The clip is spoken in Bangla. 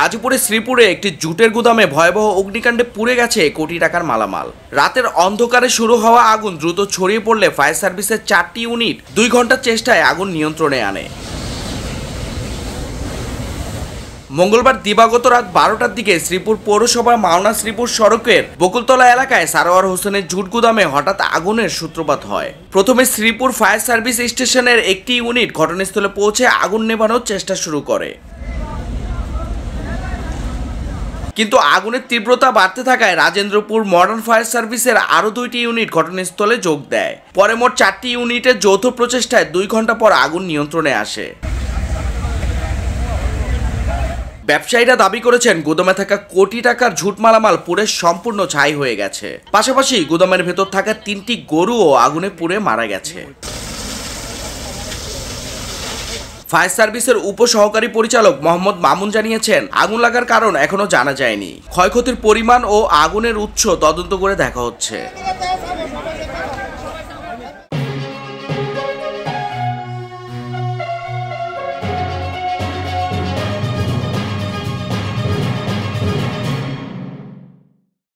গাজীপুরের শ্রীপুরে একটি জুটের গুদামে ভয়াবহ অগ্নিকাণ্ডে পুড়ে গেছে কোটি টাকার মালামাল। রাতের অন্ধকারে শুরু হওয়া আগুন দ্রুত ছড়িয়ে পড়লে ফায়ার সার্ভিসের 4টি ইউনিট 2 ঘন্টার চেষ্টায় আগুন নিয়ন্ত্রণে আনে। মঙ্গলবার দিবাগত রাত 12টার দিকে শ্রীপুর পৌরসভা মাওনা শ্রীপুর সড়কের বকুলতলা এলাকায় সারোয়ার হোসেনের জুট গুদামে হঠাৎ আগুনের সূত্রপাত হয়। প্রথমে শ্রীপুর ফায়ার সার্ভিস স্টেশনের একটি ইউনিট ঘটনাস্থলে পৌঁছে আগুন নেভানোর চেষ্টা শুরু করে, কিন্তু আগুনের তীব্রতা বাড়তে থাকায় রাজেন্দ্রপুর মডার্ন ফায়ার সার্ভিসের আরও 2টি ইউনিট ঘটনাস্থলে যোগ দেয়। পরে মোট 4টি ইউনিটের যৌথ প্রচেষ্টায় 2 ঘন্টা পর আগুন নিয়ন্ত্রণে আসে। ব্যবসায়ীরা দাবি করেছেন গুদামে থাকা কোটি টাকার ঝুট মালামাল পুড়ে সম্পূর্ণ ছাই হয়ে গেছে। পাশাপাশি গুদামের ভেতর থাকা 3টি গরুও আগুনে পুড়ে মারা গেছে। ফায়ার সার্ভিসের উপসহকারী পরিচালক মোহাম্মদ মামুন জানিয়েছেন, আগুন লাগার কারণ এখনো জানা যায়নি। ক্ষয়ক্ষতির পরিমাণ ও আগুনের উৎস তদন্ত করে দেখা হচ্ছে।